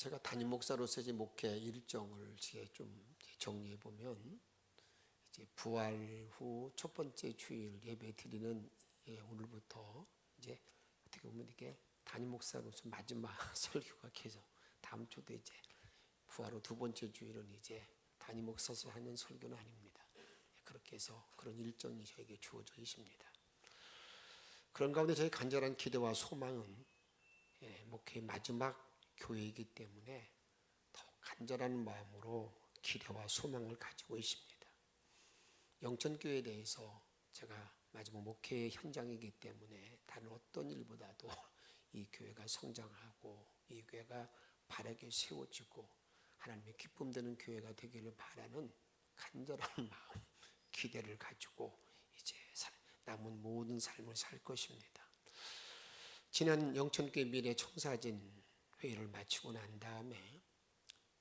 제가 담임 목사로서 이제 목회 일정을 좀 정리해 보면, 이제 부활 후 첫 번째 주일 예배 드리는 오늘부터 이제 어떻게 보면 이게 담임 목사로서 마지막 설교가 계속 다음 주도 이제 부활 후 두 번째 주일은 이제 담임 목사로서 하는 설교는 아닙니다. 그렇게 해서 그런 일정이 저에게 주어져 있습니다. 그런 가운데 저희 간절한 기대와 소망은 목회의 마지막 교회이기 때문에 더 간절한 마음으로 기대와 소망을 가지고 있습니다. 영천교회에 대해서 제가 마지막 목회의 현장이기 때문에 다른 어떤 일보다도 이 교회가 성장하고 이 교회가 바르게 세워지고 하나님의 기쁨 되는 교회가 되기를 바라는 간절한 마음, 기대를 가지고 이제 남은 모든 삶을 살 것입니다. 지난 영천교회 미래 청사진 회의를 마치고 난 다음에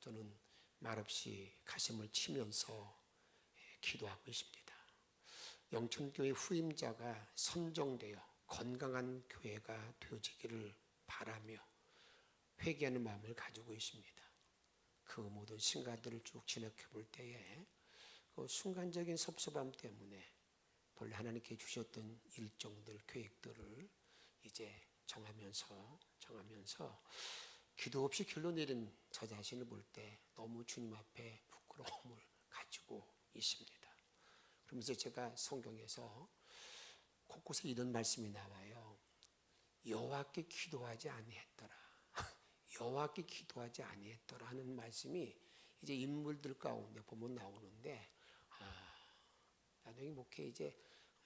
저는 말없이 가슴을 치면서 기도하고 있습니다. 영천교회 후임자가 선정되어 건강한 교회가 되어지기를 바라며 회개하는 마음을 가지고 있습니다. 그 모든 신가들을 쭉 지나쳐 볼 때에 그 순간적인 섭섭함 때문에 본래 하나님께 주셨던 일정들, 계획들을 이제 정하면서 기도 없이 길로 내린 저 자신을 볼 때 너무 주님 앞에 부끄러움을 가지고 있습니다. 그러면서 제가 성경에서 곳곳에 이런 말씀이 나와요. 여호와께 기도하지 아니했더라. 여호와께 기도하지 아니했더라 하는 말씀이 이제 인물들 가운데 보면 나오는데, 나중에 목회 이제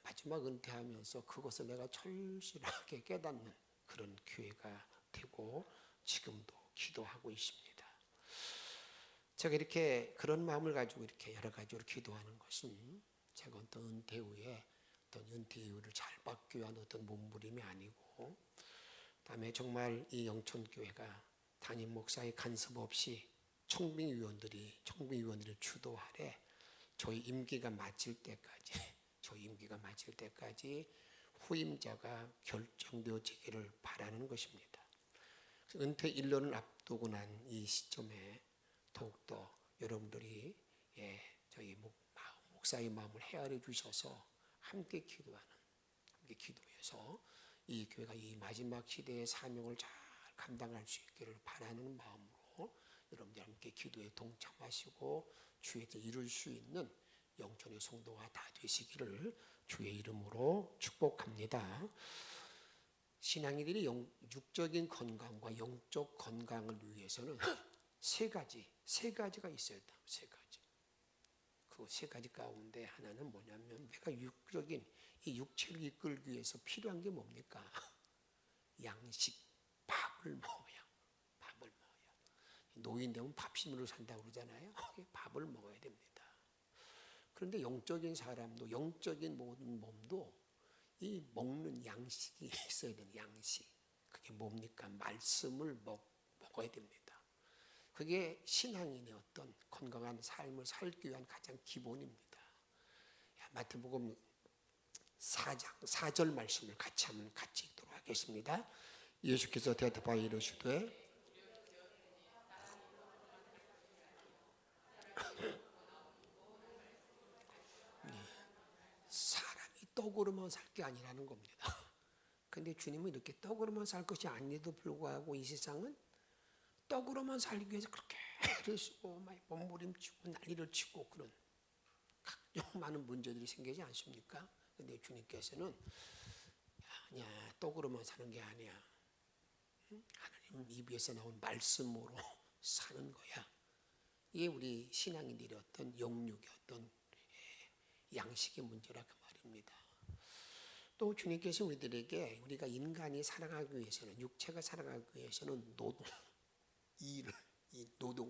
마지막 은퇴하면서 그것을 내가 절실하게 깨닫는 그런 교회가 되고 지금도 기도하고 있습니다. 제가 이렇게 그런 마음을 가지고 이렇게 여러 가지로 기도하는 것은 제가 어떤 은퇴 후에 어떤 은퇴 이후를 잘 받기 위한 어떤 몸부림이 아니고, 그다음에 정말 이 영천교회가 담임 목사의 간섭 없이 청빙위원들이 주도 아래 저희 임기가 마칠 때까지 후임자가 결정되어지기를 바라는 것입니다. 은퇴 1년을 앞두고 난 이 시점에 더욱더 여러분들이 저희 목사의 마음을 헤아려 주셔서 함께 기도해서 이 교회가 이 마지막 시대의 사명을 잘 감당할 수 있기를 바라는 마음으로 여러분들 함께 기도에 동참하시고 주에서 이룰 수 있는 영천의 성도가 다 되시기를 주의 이름으로 축복합니다. 신앙인들이 육적인 건강과 영적 건강을 위해서는 세 가지가 있어야 된다. 세 가지. 그 세 가지 가운데 하나는 뭐냐면, 내가 육적인 이 육체를 이끌기 위해서 필요한 게 뭡니까? 양식, 밥을 먹어야. 노인 되면 밥심으로 산다고 그러잖아요. 밥을 먹어야 됩니다. 그런데 영적인 사람도, 영적인 모든 몸도 이 먹는 양식이 있어야 되는 양식. 그게 뭡니까? 말씀을 먹어야 됩니다. 그게 신앙인의 어떤 건강한 삶을 살기 위한 가장 기본입니다. 마태복음 4장 4절 말씀을 같이 읽도록 하겠습니다. 예수께서 대답하여 이르시되 사람이 떡으로만 살 게 아니라는 겁니다. 근데 주님은 이렇게 떡으로만 살 것이 아닌데도 불구하고 이 세상은 떡으로만 살기 위해서 그렇게 애를 쓰고 몸부림치고 난리를 치고 그런 각종 많은 문제들이 생기지 않습니까? 근데 주님께서는 아니야, 떡으로만 사는 게 아니야. 하나님 입에서 나온 말씀으로 사는 거야. 이게 우리 신앙인들의 어떤 영육의 어떤 양식의 문제라 그 말입니다. 또 주님께서 우리들에게 우리가 인간이 살아가기 위해서는, 육체가 살아가기 위해서는 노동을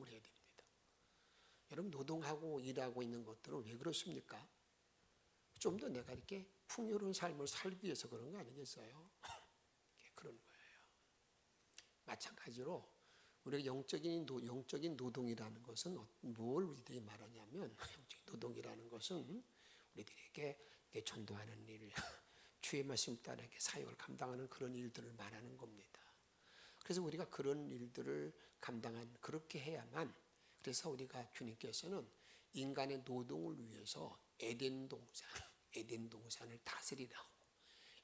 해야 됩니다. 여러분, 노동하고 일하고 있는 것들은 왜 그렇습니까? 좀 더 내가 이렇게 풍요로운 삶을 살기 위해서 그런 거 아니겠어요? 그런 거예요. 마찬가지로 우리가 영적인 노동이라는 것은 뭘 우리들이 말하냐면, 영적인 노동이라는 것은 우리들에게 전도하는 일, 주의 말씀 따라 사역을 감당하는 그런 일들을 말하는 겁니다. 그래서 우리가 그런 일들을 그렇게 해야만, 그래서 우리가 주님께서는 인간의 노동을 위해서 에덴 동산을 다스리라.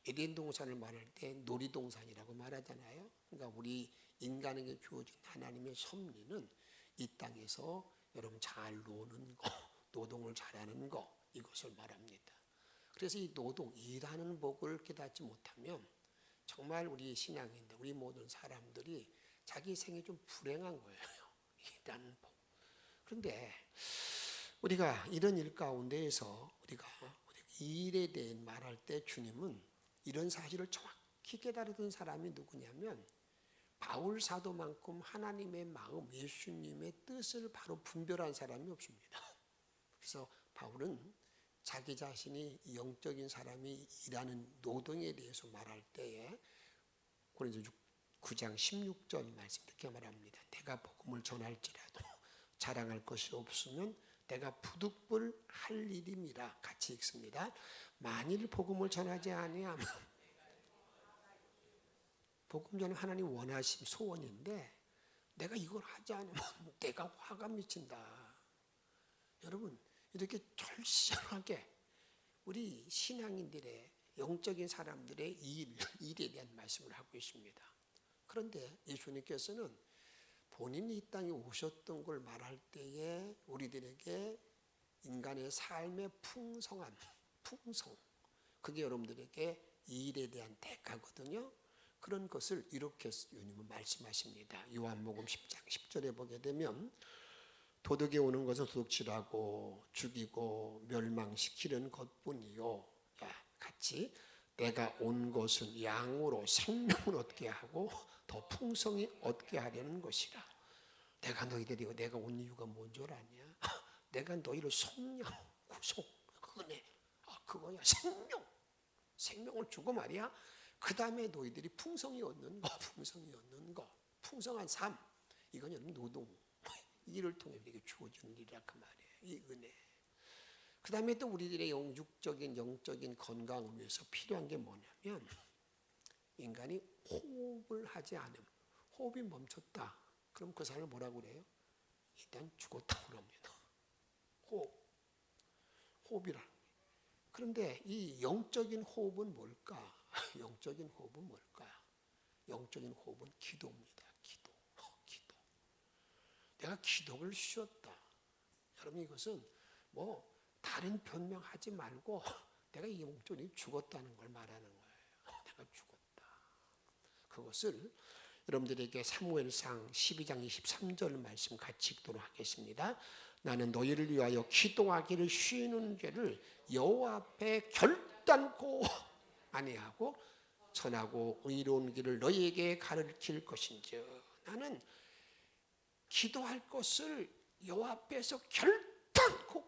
에덴 동산을 말할 때 놀이동산이라고 말하잖아요. 그러니까 우리 인간에게 주어진 하나님의 섭리는 이 땅에서 여러분 잘 노는 거, 노동을 잘하는 거, 이것을 말합니다. 그래서 이 노동, 일하는 복을 깨닫지 못하면 정말 우리 신앙인들, 우리 모든 사람들이 자기 생이 좀 불행한 거예요. 일하는 복. 그런데 우리가 이런 일 가운데에서 우리가 일에 대해 말할 때 주님은 이런 사실을 정확히 깨달았던 사람이 누구냐면 바울 사도만큼 하나님의 마음, 예수님의 뜻을 바로 분별한 사람이 없습니다. 그래서 바울은 자기 자신이 영적인 사람이 일하는 노동에 대해서 말할 때에 고린도서 9장 16절 말씀 이렇게 말합니다. 내가 복음을 전할지라도 자랑할 것이 없으면 내가 부득불 할 일임이라. 같이 읽습니다. 만일 복음을 전하지 아니하면, 복음 전은 하나님 원하심 소원인데 내가 이걸 하지 않으면 내가 화가 미친다. 여러분 이렇게 절실하게 우리 신앙인들의 영적인 사람들의 일에 대한 말씀을 하고 있습니다. 그런데 예수님께서는 본인이 이 땅에 오셨던 걸 말할 때에 우리들에게 인간의 삶의 풍성, 그게 여러분들에게 일에 대한 대가거든요. 그런 것을 이렇게 주님은 말씀하십니다. 요한복음 10장 10절에 보게 되면 도둑이 오는 것은 도둑질하고 죽이고 멸망시키는 것뿐이요. 같이 내가 온 것은 양으로 생명을 얻게 하고 더 풍성히 얻게 하려는 것이라. 내가 너희들이 내가 온 이유가 뭔 줄 아냐? 내가 너희를 속량, 구속, 은혜, 그거야. 생명을 주고 말이야. 그 다음에 너희들이 풍성히 얻는 거, 풍성한 삶. 이건 여러분 노동, 일을 통해 우리에게 주어지는 일이라 그 말이에요. 이 은혜. 그 다음에 또 우리들의 영적인 건강을 위해서 필요한 게 뭐냐면 인간이 호흡을 하지 않으면, 호흡이 멈췄다. 그럼 그 사람을 뭐라고 그래요? 일단 죽었다고 합니다. 호흡이라는 거예요. 그런데 이 영적인 호흡은 뭘까? 영적인 호흡은 뭘까? 영적인 호흡은 기도입니다. 기도. 내가 기도를 쉬었다. 여러분 이것은 뭐 다른 변명하지 말고 내가 이 영적으로 죽었다는 걸 말하는 거예요. 내가 죽었다. 그것을 여러분들에게 사무엘상 12장 23절 말씀 같이 읽도록 하겠습니다. 나는 너희를 위하여 기도하기를 쉬는 죄를 여호와 앞에 결단코 아니하고 선하고 의로운 길을 너희에게 가르칠 것인즉 나는 기도할 것을 여호와 앞에서 결단코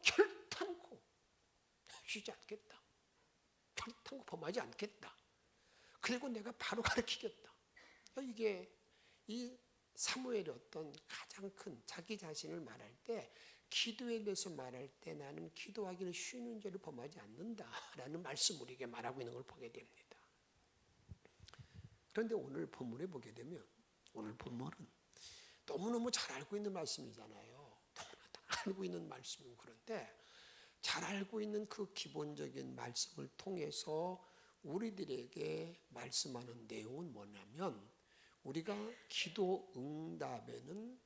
쉬지 않겠다. 결단코 범하지 않겠다. 그리고 내가 바로 가르치겠다. 이게 이 사무엘의 어떤 가장 큰 자기 자신을 말할 때 기도에 대해서 말할 때 나는 기도하기를 쉬는 죄를 범하지 않는다라는 말씀을 우리에게 말하고 있는 걸 보게 됩니다. 그런데 오늘 본문에 보게 되면 오늘 본문은 너무너무 잘 알고 있는 말씀이잖아요. 너무나 다 알고 있는 말씀이고 그런데 잘 알고 있는 그 기본적인 말씀을 통해서 우리들에게 말씀하는 내용은 뭐냐면 우리가 기도 응답에는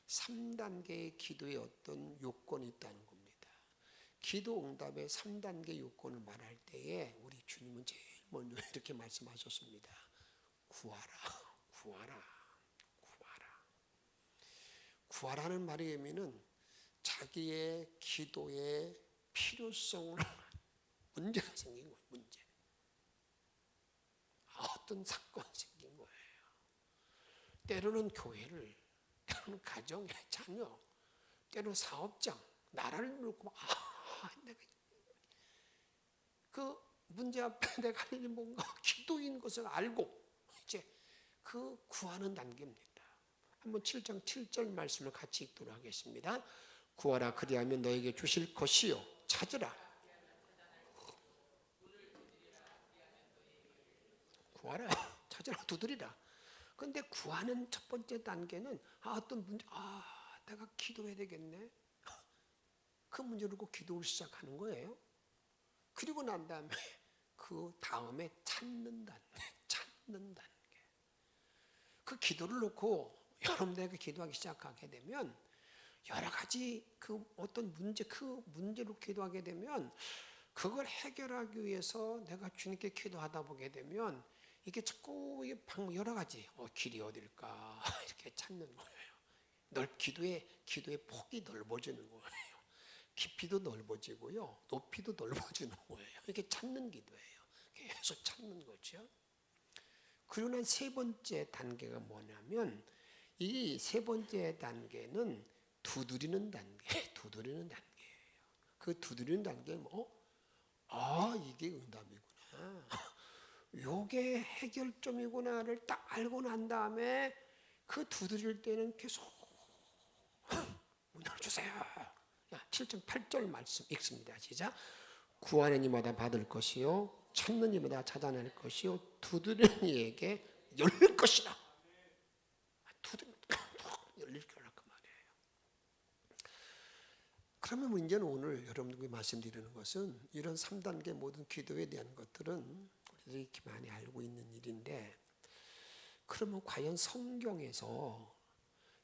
3단계의 기도의 어떤 요건이 있다는 겁니다. 기도 응답의 3단계 요건을 말할 때에 우리 주님은 제일 먼저 이렇게 말씀하셨습니다. 구하라는 말의 의미는 자기의 기도의 필요성을 문제가 생긴 거예요. 문제. 어떤 사건이 생긴 거예요. 때로는 교회를, 때로는 가정의 자녀, 때로는 사업장, 나라를 놓고 내가 그 문제 앞에 내가 할 일이 뭔가 기도인 것을 알고 이제 그 구하는 단계입니다. 한번 7장 7절 말씀을 같이 읽도록 하겠습니다. 구하라 그리하면 너에게 주실 것이요 찾으라. 구하라 하잖아. 두드리라. 근데 구하는 첫 번째 단계는 어떤 문제, 내가 기도해야 되겠네. 그 문제를 놓고 기도를 시작하는 거예요. 그리고 난 다음에 그 다음에 찾는 단계. 그 기도를 놓고 여러분들에게 기도하기 시작하게 되면 여러 가지 그 어떤 문제, 그 문제로 기도하게 되면 그걸 해결하기 위해서 내가 주님께 기도하다 보게 되면 이게 자꾸 여러 가지 길이 어딜까 이렇게 찾는 거예요. 기도의 폭이 넓어지는 거예요. 깊이도 넓어지고요, 높이도 넓어지는 거예요. 이렇게 찾는 기도예요. 계속 찾는 거죠. 그리고 난 세 번째 단계가 뭐냐면 이 세 번째 단계는 두드리는 단계예요. 그 두드리는 단계는 이게 응답이구나. 요게 해결점이구나를 딱 알고 난 다음에 그 두드릴 때는 계속 문 열어주세요. 7장 8절 말씀 읽습니다. 시작. 구하는 이마다 받을 것이요 찾는 이마다 찾아낼 것이요 두드리는 이에게 열릴 것이다. 두드리면 열릴 거라 그 말이에요. 그러면 문제는 오늘 여러분들께 말씀드리는 것은 이런 3단계 모든 기도에 대한 것들은 우리들이 이렇게 많이 알고 있는 일인데, 그러면 과연 성경에서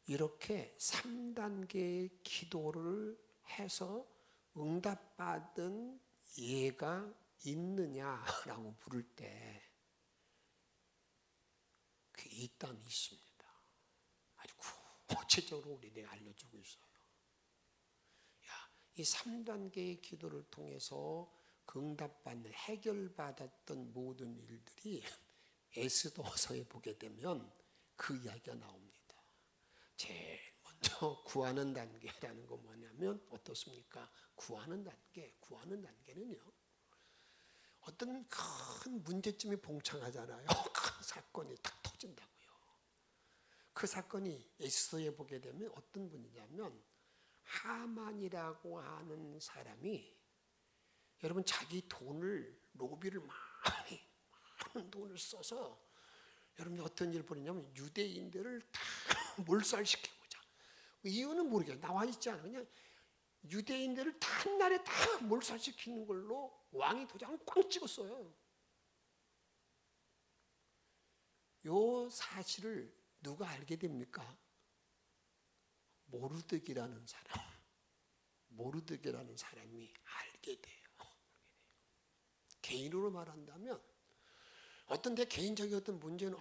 이렇게 3단계의 기도를 해서 응답받은 예가 있느냐라고 물을 때 그 있다면 있습니다. 아주 구체적으로 우리에게 알려주고 있어요. 이 3단계의 기도를 통해서 그 응답받는 해결받았던 모든 일들이 에스더서에 보게 되면 그 이야기가 나옵니다. 제일 먼저 구하는 단계라는 건 뭐냐면 어떻습니까? 구하는 단계는요, 어떤 큰 문제점이 봉착하잖아요. 큰 사건이 딱 터진다고요. 그 사건이 에스더에 보게 되면 어떤 분이냐면 하만이라고 하는 사람이 여러분 자기 돈을 로비를 많은 돈을 써서 여러분이 어떤 일을 벌이냐면 유대인들을 다 몰살시키고자. 이유는 모르겠어요. 나와 있지 않아. 그냥 유대인들을 다 한날에 다 몰살시키는 걸로 왕이 도장을 꽝 찍었어요. 요 사실을 누가 알게 됩니까? 모르드기라는 사람이 알게 돼요. 개인으로 말한다면 어떤 내 개인적인 어떤 문제는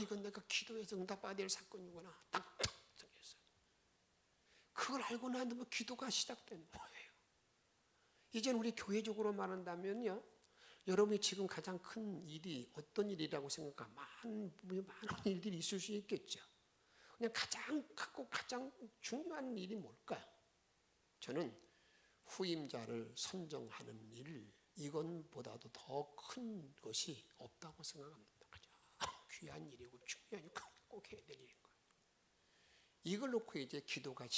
이건 내가 기도해서 응답받아야 될 사건이구나 딱 정했어요. 그걸 알고 난 다음에 기도가 시작되는 거예요. 이젠 우리 교회적으로 말한다면요, 여러분이 지금 가장 큰 일이 어떤 일이라고 생각하면 많은 일들이 있을 수 있겠죠. 그냥 가장 크고 가장 중요한 일이 뭘까요? 저는 후임자를 선정하는 일, 이건보다도 더 큰 것이 없다고 생각합니다. 귀한 일이고 중요한 일, 꼭 해야 될 일인 거예요. 이걸 놓고 이제 기도가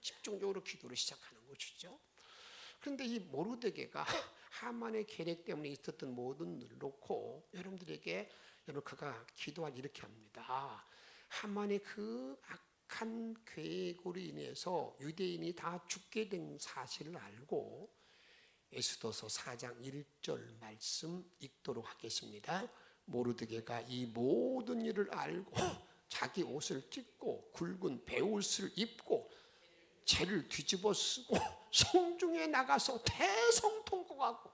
집중적으로 기도를 시작하는 것이죠. 그런데 이 모르드게가 하만의 계략 때문에 있었던 모든 일을 놓고 여러분 그가 기도할 이렇게 합니다. 하만의 그 악한 계획으로 인해서 유대인이 다 죽게 된 사실을 알고 에스더서 4장 1절 말씀 읽도록 하겠습니다. 모르드게가 이 모든 일을 알고 자기 옷을 찢고 굵은 베옷을 입고 재를 뒤집어 쓰고 성중에 나가서 대성통곡하고,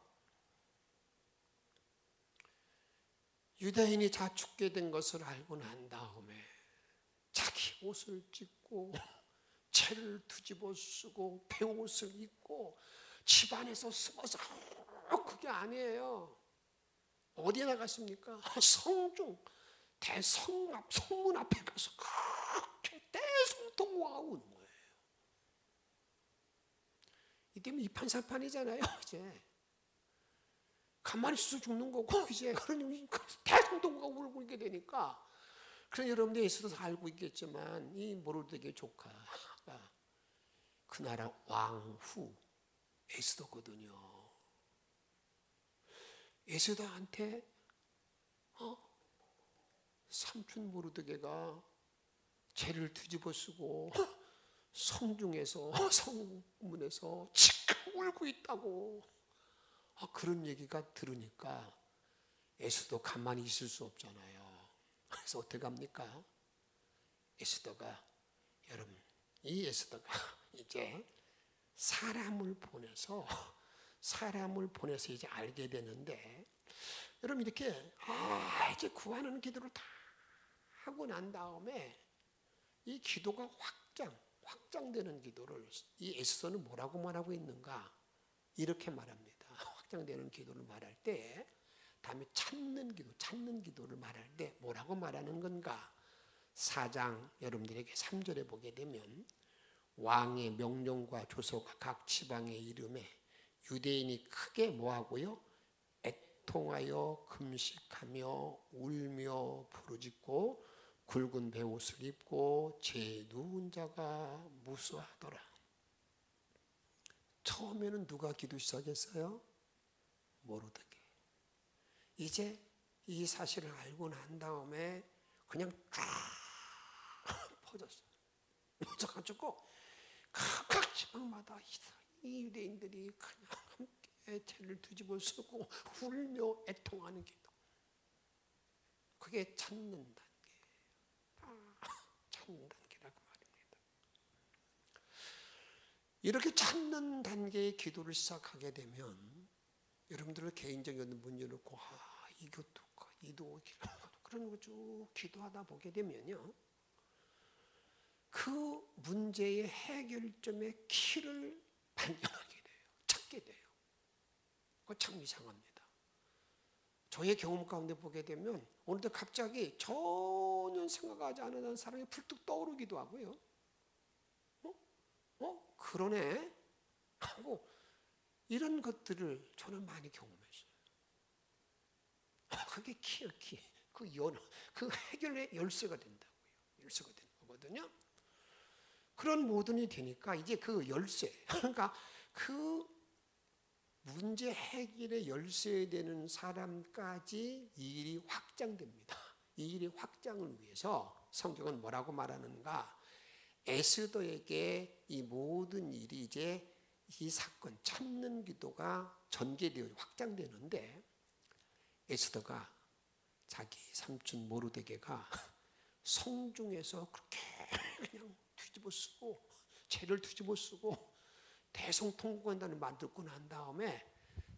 유대인이 다 죽게 된 것을 알고 난 다음에 자기 옷을 찢고 재를 뒤집어 쓰고 베옷을 입고 집안에서 숨어서, 그게 아니에요. 어디에 나갔습니까? 성중 성문 앞에 가서 그렇게 대성통곡하고 있는 거예요. 이때면 이판사판이잖아요. 이제 가만히 있어서 죽는 거고, 이제 그러니 대성통곡하고 울고 있게 되니까. 그래서 여러분들이 에스더서 알고 있겠지만 이 모르드게 조카가 그 나라 왕후 에스더거든요. 에스더한테 삼촌 모르드게가 죄를 뒤집어 쓰고 성중에서 성문에서 지금 울고 있다고 그런 얘기가 들으니까 에스더 가만히 있을 수 없잖아요. 그래서 어떻게 합니까? 에스더가 여러분 이 에스더가 이제 사람을 보내서 이제 알게 되는데 여러분 이렇게 이제 구하는 기도를 다 하고 난 다음에 이 기도가 확장되는 기도를 이 에스더는 뭐라고 말하고 있는가? 이렇게 말합니다. 확장되는 기도를 말할 때 다음에 찾는 기도를 말할 때 뭐라고 말하는 건가? 4장 여러분들에게 3절에 보게 되면 왕의 명령과 조서가 각 지방의 이름에 유대인이 크게 뭐하고요? 애통하여 금식하며 울며 부르짖고 굵은 베옷을 입고 죄 누운 자가 무수하더라. 처음에는 누가 기도 시작했어요? 모르드게. 이제 이 사실을 알고 난 다음에 그냥 쫙 퍼졌어요. 퍼져가지고 각 지방마다 이 유대인들이 그냥 함께 죄를 뒤집어 쓰고 울며 애통하는 기도. 그게 찾는 단계예요. 찾는 단계라고 말입니다. 이렇게 찾는 단계의 기도를 시작하게 되면 여러분들의 개인적인 문제를 놓고 이것도 이도 그런 거 쭉 기도하다 보게 되면요. 그 문제의 해결점의 키를 발견하게 돼요. 찾게 돼요. 그거 참 이상합니다. 저의 경험 가운데 보게 되면 오늘도 갑자기 전혀 생각하지 않은 사람이 불뚝 떠오르기도 하고요. 그러네 하고 이런 것들을 저는 많이 경험했어요. 그게 키예요, 키. 그 해결의 열쇠가 된다고요. 열쇠가 되는 거거든요. 그런 모든이 되니까 이제 그 열쇠, 그러니까 그 문제 해결의 열쇠되는 사람까지 이 일이 확장됩니다. 이 일의 확장을 위해서 성경은 뭐라고 말하는가? 에스더에게 이 모든 일이 이제 이 사건 찾는 기도가 전개되어 확장되는데 에스더가 자기 삼촌 모르드게가 성중에서 그렇게 그냥 뒤집어 쓰고 죄를 뒤집어 쓰고 대성통곡한다는 만들고 난 다음에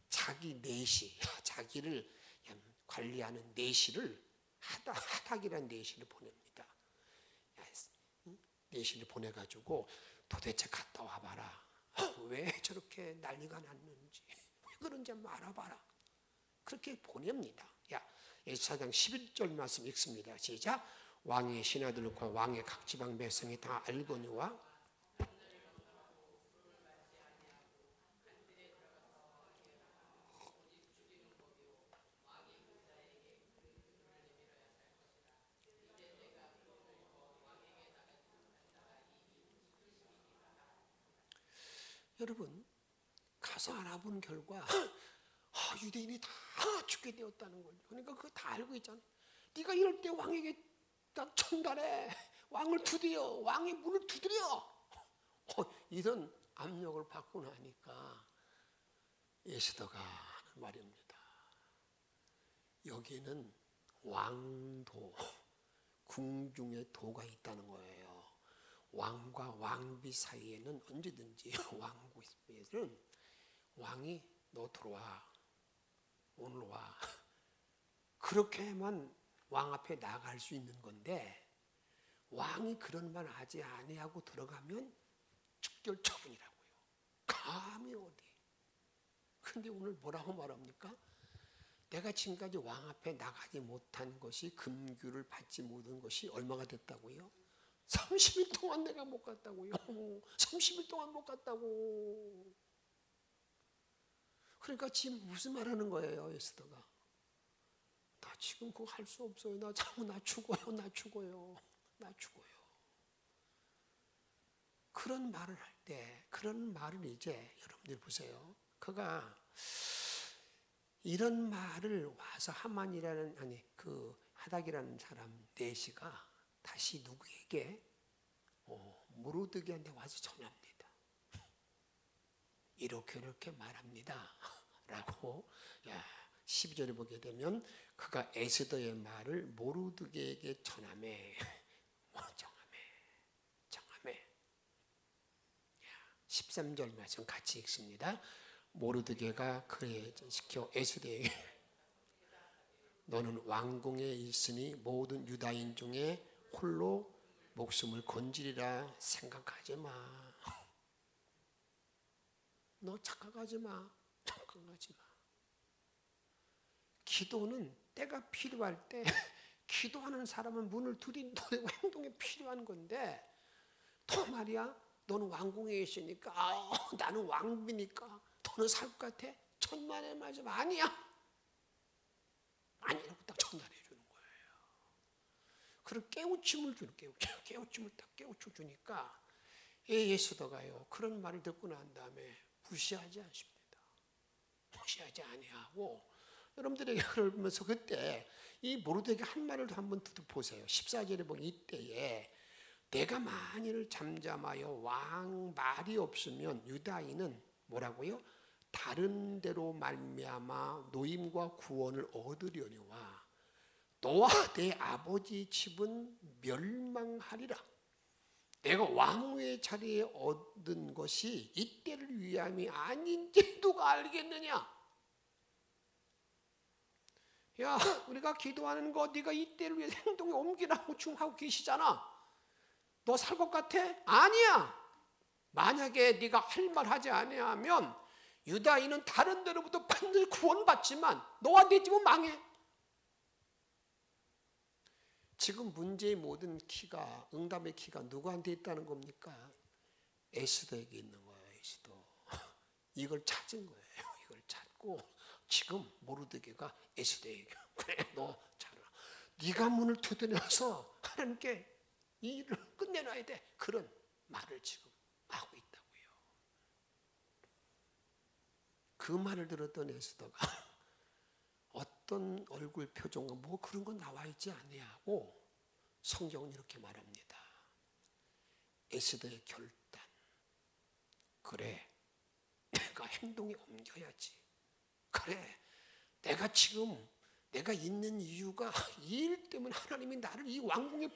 자기 내시, 자기를 관리하는 내시를 하닥이라는 내시를 보냅니다. 내시를 보내가지고 도대체 갔다 와봐라. 왜 저렇게 난리가 났는지, 왜 그런지 알아봐라. 그렇게 보냅니다. 에스더상 11절 말씀 읽습니다. 시작. 왕의 신하들과 왕의 각 지방 백성이 다 알거니와 여러분 가서 알아본 결과 유대인이 다 죽게 되었다는 거죠. 그러니까 그거 다 알고 있잖아요. 네가 이럴 때 왕에게 딱 전달해. 왕을 두드려. 왕의 문을 두드려. 이런 압력을 받고 나니까 에스더가 하는 말입니다. 여기는 왕도, 궁중의 도가 있다는 거예요. 왕과 왕비 사이에는 언제든지 왕국에서는 왕이 너 들어와. 오늘 와. 그렇게만 왕 앞에 나갈 수 있는 건데 왕이 그런 말 하지 아니하고 들어가면 즉결 처분이라고요. 감히 어디. 그런데 오늘 뭐라고 말합니까? 내가 지금까지 왕 앞에 나가지 못한 것이 금규를 받지 못한 것이 얼마가 됐다고요? 30일 동안 내가 못 갔다고요. 30일 동안 못 갔다고. 그러니까 지금 무슨 말하는 거예요, 에스더가? 나 지금 그거 할 수 없어요. 나 죽어요. 그런 말을 할 때, 그런 말을 이제 여러분들 보세요. 그가 이런 말을 와서 하만이라는 하닥이라는 사람 넷이가 다시 누구에게 모르드게한테 와서 전합니다. 이렇게 말합니다 라고 12절에 보게 되면 그가 에스더의 말을 모르드게에게 전하매 13절 말씀 같이 읽습니다. 모르드게가 그에 시켜 에스더에게 너는 왕궁에 있으니 모든 유다인 중에 홀로 목숨을 건지리라 생각하지 마. 너 착각하지 마. 기도는 때가 필요할 때 기도하는 사람은 문을 들이대고 행동이 필요한 건데 또 말이야 너는 왕궁에 있으니까 나는 왕비니까 너는 살 것 같아? 천만의 말씀 아니야. 아니라고 딱 전달해 주는 거예요. 그런 깨우침을 주는 깨우침을 딱 깨우쳐 주니까 에스더가요 그런 말을 듣고 난 다음에 무시하지 않습니다. 무시하지 아니하고 여러분들에게 그러면서 그때 이 모르드게가 한 말을 한번 보세요. 14절에 보면 이때에 내가 만일 잠잠하여 왕 말이 없으면 유다인은 뭐라고요? 다른 데로 말미암아 노임과 구원을 얻으려니와 너와 내 아버지 집은 멸망하리라. 내가 왕후의 자리에 얻은 것이 이때를 위함이 아닌지 누가 알겠느냐? 야, 우리가 기도하는 거 네가 이때를 위해 행동에 옮기라고 중하고 계시잖아. 너 살 것 같아? 아니야. 만약에 네가 할 말 하지 아니하면 유다인은 다른 데로부터 반드시 구원받지만 너와 내 집은 망해. 지금 문제의 모든 키가 응답의 키가 누구한테 있다는 겁니까? 에스더에게 있는 거예요. 에스더. 이걸 찾은 거예요. 이걸 찾고 지금 모르드게가 에스더에게 그래 너 잘라. 네가 문을 두드려서 하나님께 이 일을 끝내놔야 돼. 그런 말을 지금 하고 있다고요. 그 말을 들었던 에스더가 어떤 얼굴 표정과 뭐 그런 건 나와 있지 아니하고 성경은 이렇게 말합니다. 에스더의 결단. 그래, 내가 행동에 옮겨야지. 그래, 내가 지금 내가 있는 이유가 이 일 때문에 하나님이 나를 이 왕궁에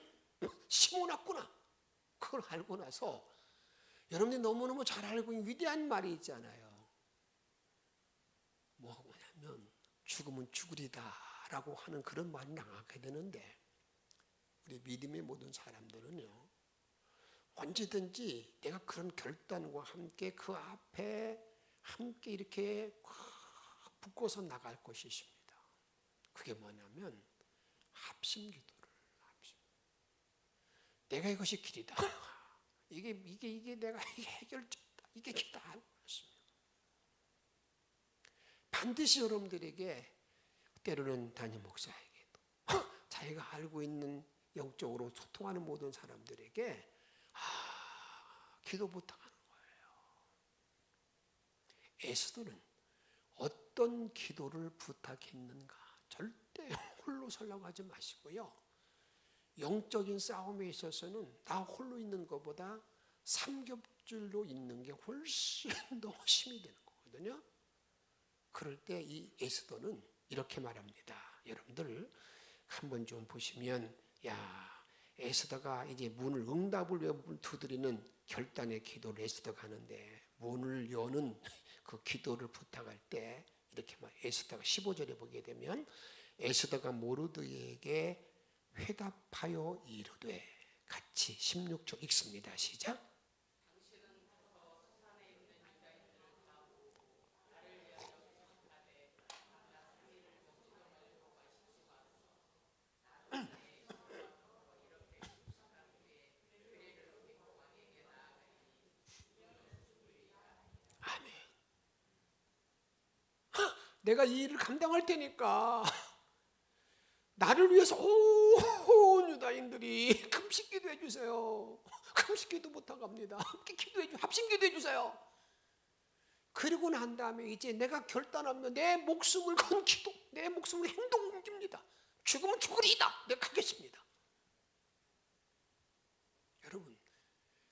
심어놨구나. 그걸 알고 나서 여러분들이 너무너무 잘 알고 있는 위대한 말이 있잖아요. 뭐냐면 죽으면 죽으리다 라고 하는 그런 말이 나가게 되는데 우리 믿음의 모든 사람들은요 언제든지 내가 그런 결단과 함께 그 앞에 함께 이렇게 확 붙고서 나갈 것이 있습니다. 그게 뭐냐면 합심기도를 내가 이것이 길이다. 이게 내가 이게 해결점이다. 이게 길다 하고 그렇습니다. 반드시 여러분들에게 때로는 담임 목사에게도 자기가 알고 있는 영적으로 소통하는 모든 사람들에게 기도 부탁하는 거예요. 에스더는 어떤 기도를 부탁했는가? 절대 홀로 서려고 하지 마시고요. 영적인 싸움에 있어서는 나 홀로 있는 것보다 삼겹줄로 있는 게 훨씬 더 힘이 되는 거거든요. 그럴 때 이 에스더는 이렇게 말합니다. 여러분들 한번 좀 보시면 에스더가 이제 문을 응답을 위해 두드리는 결단의 기도를 에스더가 하는데 문을 여는 그 기도를 부탁할 때 이렇게 에스더가 15절에 보게 되면 에스더가 모르드게에게 회답하여 이르되 같이 16절 읽습니다. 시작. 아멘. 내가 이 일을 감당할 테니까 나를 위해서 온 유다인들이 금식 기도해 주세요. 금식 기도 부탁합니다. 함께 기도해 주세요. 합심 기도해 주세요. 그리고 난 다음에 이제 내가 결단하면 내 목숨을 건 기도, 내 목숨을 행동 옮깁니다. 죽으면 죽으리이다. 내가 가겠습니다. 여러분,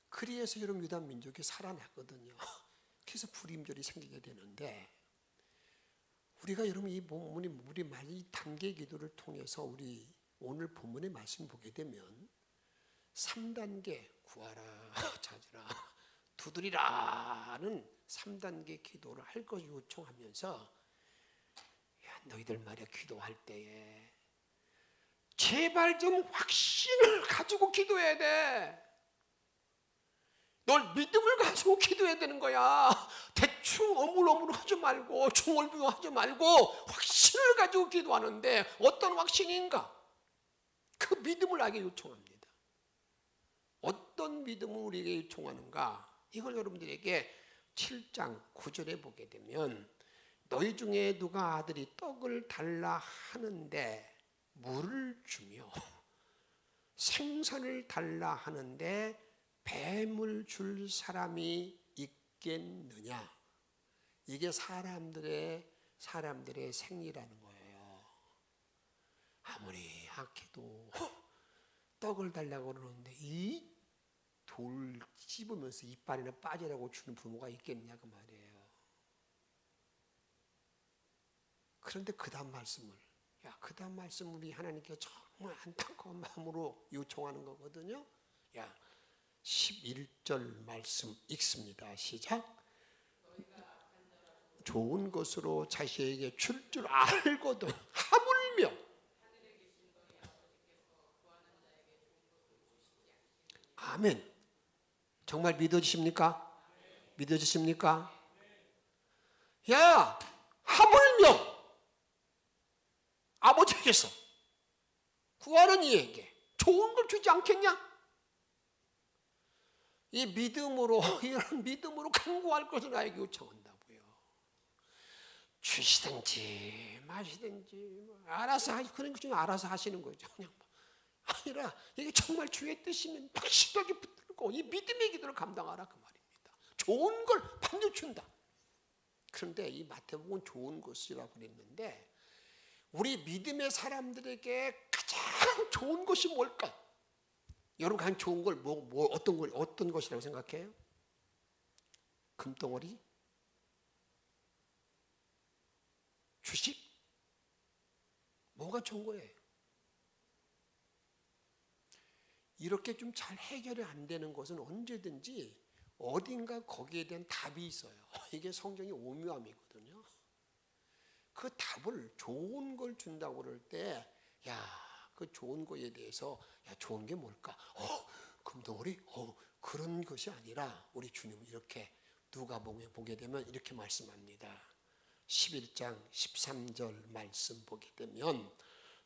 그리해서 여러분 유다 민족이 살아났거든요. 그래서 불임절이 생기게 되는데, 우리가 여러분 이 본문이 우리 이 단계 기도를 통해서 우리 오늘 본문의 말씀 보게 되면 3단계 구하라, 찾으라, 두드리라는 3단계 기도를 할 것을 요청하면서, 야, 너희들 말이야 기도할 때에 제발 좀 확신을 가지고 기도해야 돼. 널 믿음을 가지고 기도해야 되는 거야. 대충 어물어물하지 말고 중얼부얼하지 말고 확신을 가지고 기도하는데, 어떤 확신인가? 그 믿음을 나에게 요청합니다. 어떤 믿음을 우리에게 요청하는가? 이걸 여러분들에게 7장 9절에 보게 되면, 너희 중에 누가 아들이 떡을 달라 하는데 물을 주며 생선을 달라 하는데 뱀을 줄 사람이 있겠느냐? 이게 사람들의 생리라는 거예요. 아무리 악해도 떡을 달라고 그러는데 이 돌 씹으면서 이빨이나 빠지라고 주는 부모가 있겠냐 그 말이에요. 그런데 그 다음 말씀을, 그 다음 말씀 우리 하나님께 정말 안타까운 마음으로 요청하는 거거든요. 11절 말씀 읽습니다. 시작. 좋은 것으로 자식에게 줄 줄 알거든 하물며 아멘. 정말 믿어지십니까? 믿어지십니까? 야, 하물며 아버지께서 구하는 이에게 좋은 걸 주지 않겠냐? 이 믿음으로, 이런 믿음으로 간구할 것을 나에게 요청한다고요. 주시든지 마시든지 알아서 그런 것 중에 알아서 하시는 거죠. 그냥 아니라 이게 정말 주의 뜻이면 확실하게 붙들고 이 믿음의 기도를 감당하라 그 말입니다. 좋은 걸 반드시 준다. 그런데 이 마태복음 좋은 것이라고 그랬는데, 우리 믿음의 사람들에게 가장 좋은 것이 뭘까? 여러분 가장 좋은 걸 어떤 것이라고 생각해요? 금덩어리? 주식? 뭐가 좋은 거예요? 이렇게 좀 잘 해결이 안 되는 것은 언제든지 어딘가 거기에 대한 답이 있어요. 이게 성경의 오묘함이거든요. 그 답을 좋은 걸 준다고 그럴 때, 그 좋은 거에 대해서 좋은 게 뭘까? 금덩어리? 그런 것이 아니라 우리 주님은 이렇게 누가복음에 보게 되면 이렇게 말씀합니다. 11장 13절 말씀 보게 되면,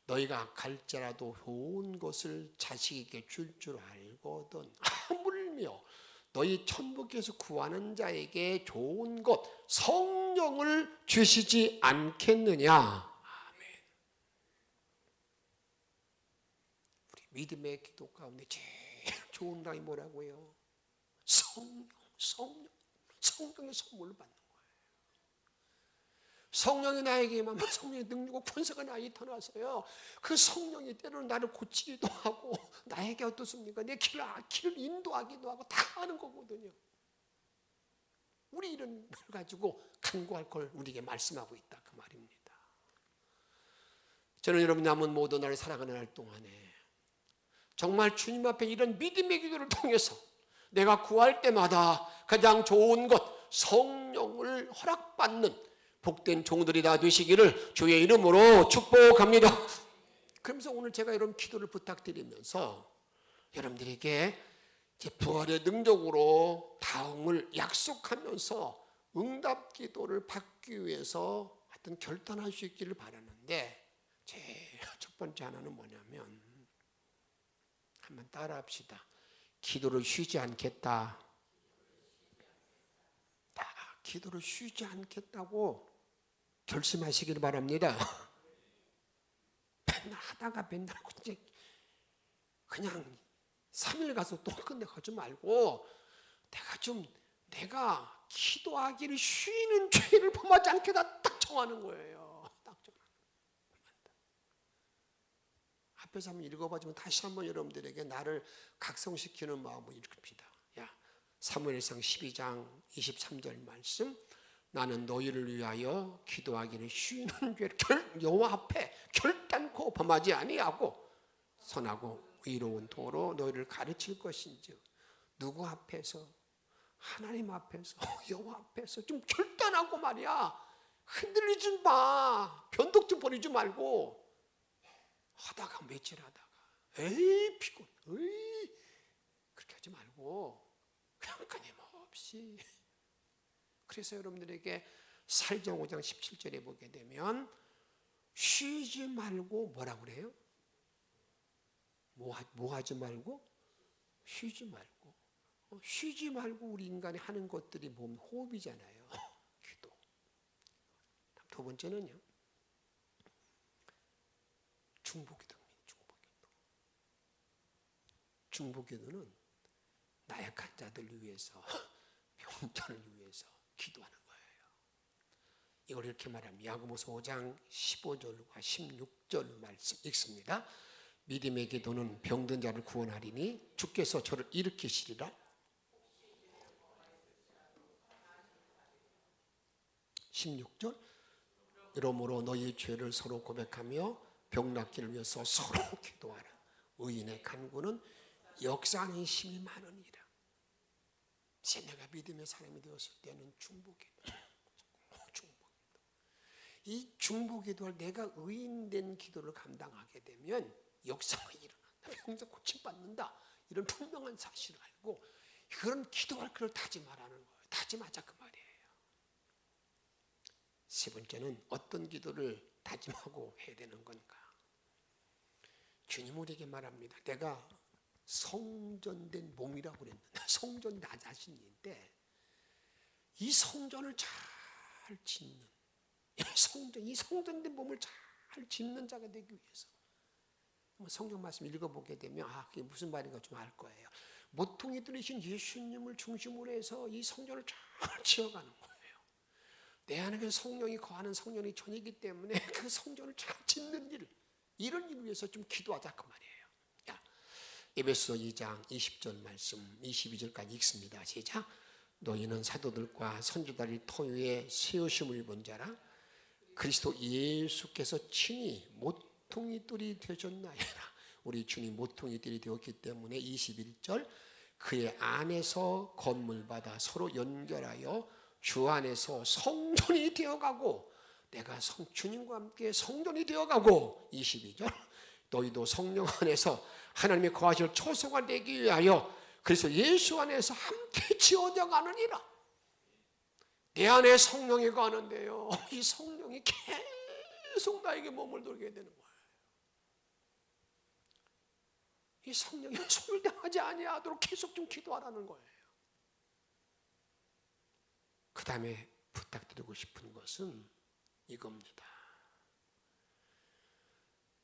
너희가 갈지라도 좋은 것을 자식에게 줄 줄 알거든 하물며 너희 천부께서 구하는 자에게 좋은 것 성령을 주시지 않겠느냐. 아멘. 우리 믿음의 기도 가운데 제일 좋은 당이 뭐라고요? 성령의 선물을 받는 거예요. 성령이 나에게 임하면 성령의 능력과 권세가 나에게 터나서요, 그 성령이 때로는 나를 고치기도 하고 나에게 어떻습니까? 내 길을 인도하기도 하고 다 하는 거거든요. 우리 이런 걸 가지고 간구할 걸 우리에게 말씀하고 있다 그 말입니다. 저는 여러분 남은 모든 날을 살아가는 날 동안에 정말 주님 앞에 이런 믿음의 기도를 통해서 내가 구할 때마다 가장 좋은 것 성령을 허락받는 복된 종들이 다 되시기를 주의 이름으로 축복합니다. 그러면서 오늘 제가 여러분 기도를 부탁드리면서 여러분들에게 제 부활의 능력으로 다음을 약속하면서 응답 기도를 받기 위해서 하여튼 결단할 수 있기를 바라는데, 제일 첫 번째 하나는 뭐냐면, 한번 따라 합시다. 기도를 쉬지 않겠다. 기도를 쉬지 않겠다고 결심하시길 바랍니다. 맨날 하다가 맨날 그냥 3일 가서 또 끝내 가지 말고, 내가 기도하기를 쉬는 죄를 범하지 않겠다 딱 정하는 거예요. 딱 정하는. 앞에서 한번 읽어봐주면 다시 한번 여러분들에게 나를 각성시키는 마음을 읽읍니다. 사무엘상 12장 23절 말씀. 나는 너희를 위하여 기도하기는 쉬는 죄를 여호와 앞에 결단코 범하지 아니하고 선하고 의로운 도로 너희를 가르칠 것인즉. 누구 앞에서? 하나님 앞에서, 여호와 앞에서 좀 결단하고 말이야. 흔들리지 마. 변덕 좀 버리지 말고. 하다가 며칠하다가 에이 피곤, 에이 그렇게 하지 말고 그냥 끊임없이. 그래서 여러분들에게 사도행전 5장 17절에 보게 되면 쉬지 말고 뭐라고 그래요? 뭐 하지 말고? 쉬지 말고. 쉬지 말고 우리 인간이 하는 것들이 보면 호흡이잖아요. 기도. 두 번째는요, 중보기도입니다. 중보기도는 나약한 자들을 위해서, 병자를 위해서 기도하는 거예요. 이걸 이렇게 말합니다. 야고보서 5장 15절과 16절 말씀 읽습니다. 믿음의 기도는 병든 자를 구원하리니 주께서 저를 일으키시리라. 16절. 이러므로 너희 죄를 서로 고백하며 병 낫기를 위해서 서로 기도하라. 의인의 간구는 역사하는 힘이 많으니라. 이제 내가 믿음의 사람이 되었을 때는 중보기도. 이 중보기도를 내가 의인된 기도를 감당하게 되면 역사가 일어난다. 병자 고침받는다. 이런 분명한 사실을 알고 그런 기도할 그를 다짐하라는 거예요. 다짐하자 그 말이에요. 세 번째는 어떤 기도를 다짐하고 해야 되는 건가? 주님 우리에게 말합니다. 내가 성전된 몸이라고 그랬는데 성전 나 자신인데 이 성전을 잘 짓는 이 성전된 몸을 잘 짓는 자가 되기 위해서 성경 말씀 읽어보게 되면 그게 무슨 말인가 좀 알 거예요. 모퉁이 들이신 예수님을 중심으로 해서 이 성전을 잘 지어가는 거예요. 내 안에 성령이 거하는 성령이 전이기 때문에 그 성전을 잘 짓는 이런 일을 위해서 좀 기도하자 그 말이에요. 에베소 2장 20절 말씀 22절까지 읽습니다. 시작. 너희는 사도들과 선지자들의 터위에 세우심을 입은 자라. 그리스도 예수께서 친히 모퉁이돌이 되셨나이다. 우리 주님 모퉁이돌이 되었기 때문에 21절 그의 안에서 건물받아 서로 연결하여 주 안에서 성전이 되어가고 내가 주님과 함께 성전이 되어가고 22절 너희도 성령 안에서 하나님의 거하실 초소가 되기 위하여 그래서 예수 안에서 함께 지어져 가느니라. 내 안에 성령이 가는데요, 이 성령이 계속 나에게 머물게 되는 거예요. 이 성령이 소홀당하지 아니하도록 계속 좀 기도하라는 거예요. 그 다음에 부탁드리고 싶은 것은 이겁니다.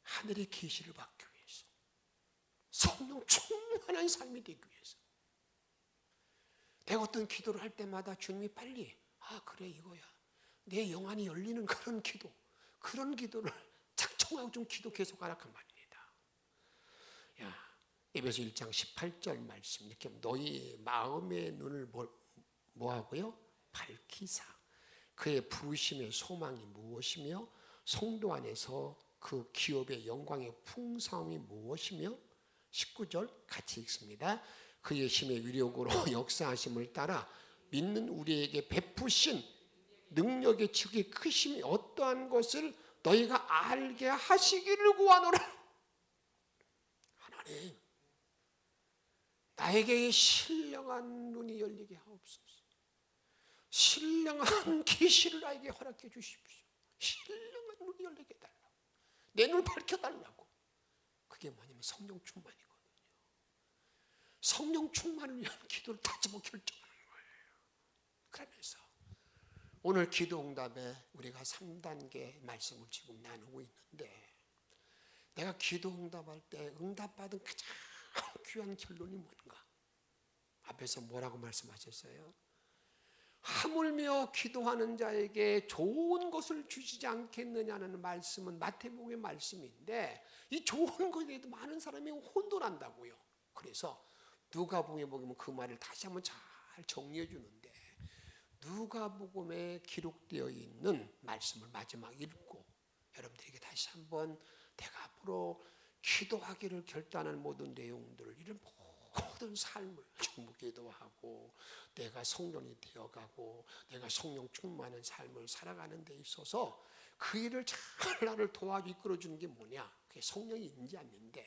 하늘의 계시를 받기 위해서, 성령 충만한 삶이 되기 위해서, 내가 어떤 기도를 할 때마다 주님이 빨리 그래 이거야, 내 영안이 열리는 그런 기도를 작정하고 좀 기도 계속하라 그 말입니다. 에베소 1장 18절 말씀 이렇게 너희 마음의 눈을 뭐하고요? 밝히사 그의 부르심의 소망이 무엇이며 성도 안에서 그 기업의 영광의 풍성함이 무엇이며 19절 같이 읽습니다. 그의 힘의 위력으로 역사하심을 따라 믿는 우리에게 베푸신 능력의 지극히 크심이 어떠한 것을 너희가 알게 하시기를 구하노라. 하나님, 나에게 신령한 눈이 열리게 하옵소서. 신령한 계시를 나에게 허락해 주십시오. 신령한 눈이 열리게 해달라고. 내 눈을 밝혀달라고. 그게 뭐냐면 성령 충만이거든요. 성령 충만을 위한 기도를 다짐하고 결정하는 거예요. 그러면서 오늘 기도 응답에 우리가 3단계 말씀을 지금 나누고 있는데, 내가 기도 응답할 때 응답받은 가장 귀한 결론이 뭔가? 앞에서 뭐라고 말씀하셨어요? 하물며 기도하는 자에게 좋은 것을 주시지 않겠느냐는 말씀은 마태복음의 말씀인데, 이 좋은 것에 대해서 많은 사람이 혼돈한다고요. 그래서 누가복음에 보면 그 말을 다시 한번 잘 정리해 주는데, 누가복음에 기록되어 있는 말씀을 마지막 읽고 여러분들에게 다시 한번 내가 앞으로 기도하기를 결단한 모든 내용들을, 이런 모든 삶을 전부 기도하고 내가 성령이 되어가고 내가 성령 충만한 삶을 살아가는 데 있어서 그 일을 잘 나를 도와주 이끌어주는 게 뭐냐? 그게 성령이 있는지 아닌데,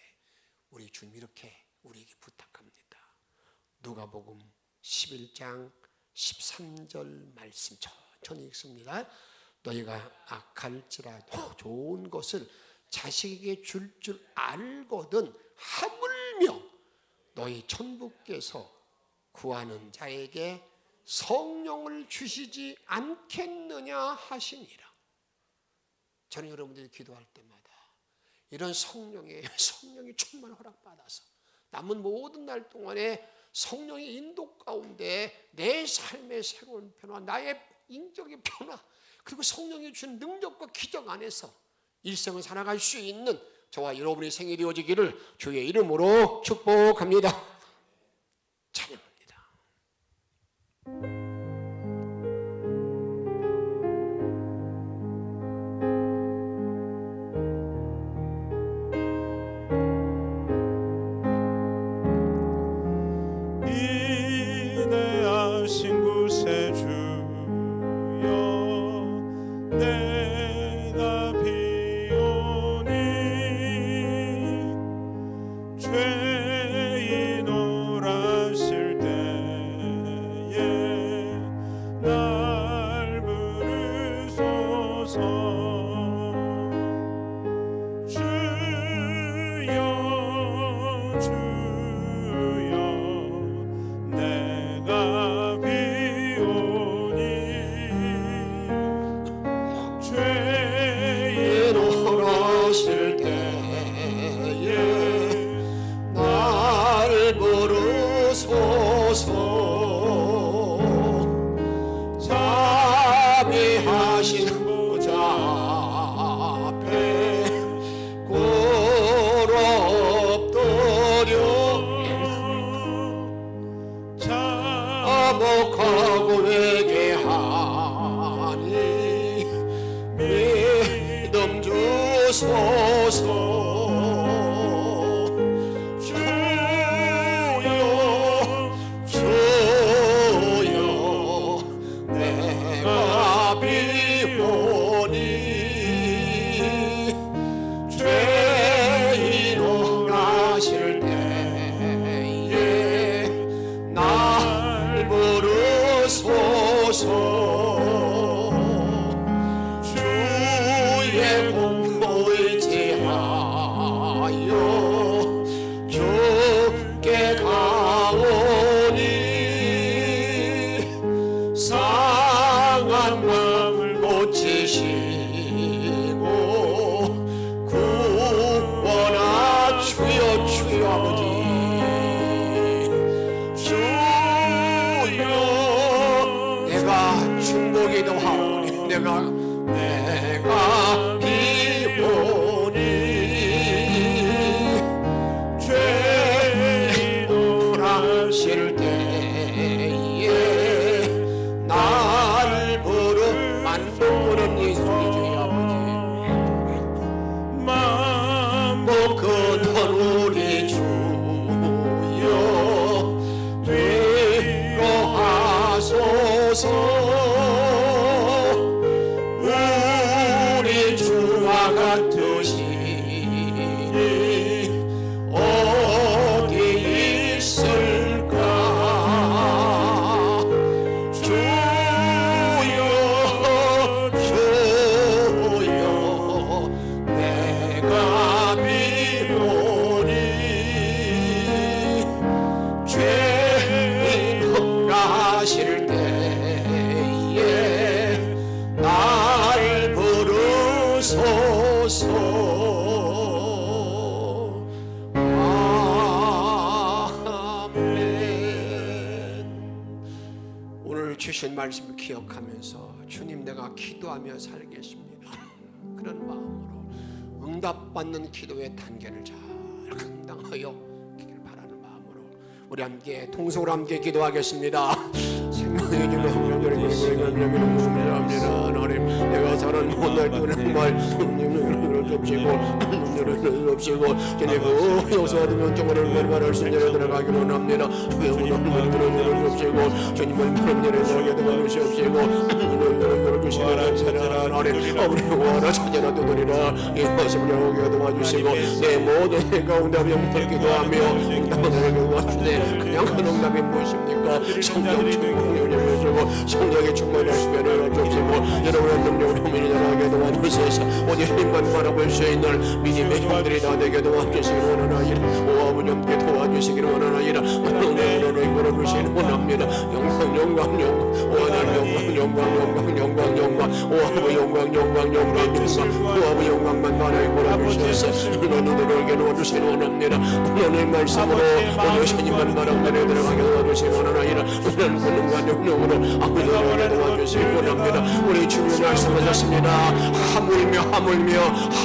우리 주님 이렇게 우리에게 부탁합니다. 누가복음 11장 13절 말씀 천천히 읽습니다. 너희가 악할지라도 좋은 것을 자식에게 줄 알거든 하물며 너희 천부께서 구하는 자에게 성령을 주시지 않겠느냐 하시니라. 저는 여러분들이 기도할 때마다 이런 성령이 충만 허락받아서 남은 모든 날 동안에 성령의 인도 가운데 내 삶의 새로운 변화, 나의 인격의 변화, 그리고 성령이 주신 능력과 기적 안에서 일생을 살아갈 수 있는 저와 여러분의 생일이 이루어지기를 주의 이름으로 축복합니다. 찬양합니다. 인내하신 구세 주여 내가 비오니 죄인 오라실 때에 날 부르소서. 주여 주여 내가 비오니 죄인 오라실 때에 날 부르소서. 자비하신 보좌 앞에 꿇어 엎드려 자복하고 회개하니 믿음 주소서. 주여 주여 내가 비오니 죄인 오라실 때에 날 부르소서. 주의 공로 의지하여 주께 가오니 상한 마음을 고치시고 구원하 주여 주여 아버지. 주여 내가 중보기도 하오니 내가 비오니 죄인 오라실 때에 날 부르 만보는 예수의 아버지. 복은 우리 주여 위로하소서. 우리 주신 말씀을 기억하면서 주님 내가 기도하며 살겠습니다, 그런 마음으로 응답받는 기도의 단계를 잘 감당하여 기길 바라는 마음으로 우리 함께 통성으로 함께 기도하겠습니다. 생명의 주님 하나님, 내가 사는 오늘 정말 눈을 덮시고 눈을 덮시고 주님 그 용서하는 영적으로 말할 수 있는 들어가기로 합니다. 눈을 덮시고 주님을 그런 일을 도와주시옵시고 눈을 주시는 하나님, 우리 찾아라 두드리라 이 말씀을 여기에 도와주시고 내 모든 해 가운데 영광을 기도하며 응답을 도와주시네. 그냥 그 응답이 무엇입니까? 성령 충만을 열어주고 성령의 충만을 하시면 주시고 여러분의 능력을 힘을 도와주셔서 오늘 힘만 바라볼 수 있는 믿음의 힘들이 다 되게 도와주시기를 원하나이다. 오 아버지 함께 도와주시기를 원하나이다. 오늘로 이끌어 주시기를 원합니다. 영광 영광 영광 오 하나님 영광 영광 영광 영광 오 아버지 영광 영광 영광 영광 오 아버지 영광만 많이 이끌어 주셔서 오늘에게 도와주시기를 원합니다. 오늘 말씀으로 오늘 주님만 바람대로 들어가게 도와주시기를 원하나이다. 오늘 권능과 능력으로 아버지를 도와주시기를 원합니다. 우리 주님 말씀하셨습니다. 하물며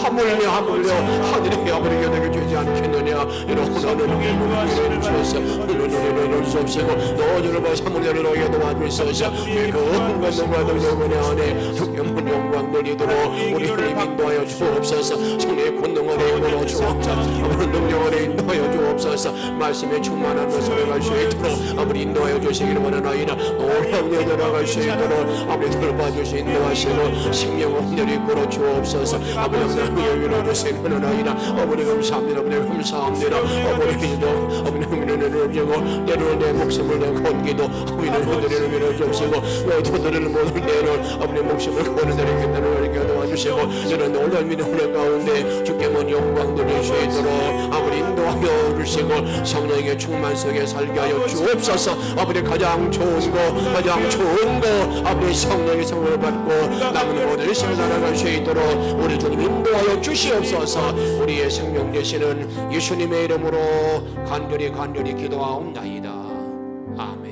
하늘의 아버지가 내게 주지 않겠느냐. 이런 하나님의 은혜를 주셔서 은혜를 주옵시고 너희를 봐 사물자를 너희가 도와주셔서 그 은관과 능력의 안에 주님은 영광 누리도록 우리를 인도하여 주옵소서. 성령의 권능을 이끌어 주옵소서. 아버지 능력을 인도하여 주옵소서. 말씀에 충만한 것을 갈 수 있도록 아버지 인도하여 주시기를 원하나이다. 오늘 들어갈 수 있도록 아버지 돌봐주시 인도하시고 생명을 이끌어 주옵소서. 아버지 하나님 위로 주시기를 원하나이다. 아버지 감사합니다. 아버지 감사합니다. 아버지 기도 아버지 은혜를 주고 내 목숨을 내 건기도 아버지 은혜를 위로 주시고 너희 도들을 모든 내는 아버지 목숨을 거느리겠다는 걸 도와주시고 이런 놀라운 믿음의 가운데 주께만 영광 돌릴 수 있도록 아버지 인도하여 주시고 성령의 충만 속에 살게 하여 주옵소서. 아버지 가장 좋은 거 아버지 성령의 성령을 받고 남은 모든 생을 살아갈 수 있도록 우리 주님 인도하여 주시옵소서. 우리의 생명 되시는 예수님의 이름으로 간절히 기도하옵나이다. 아멘.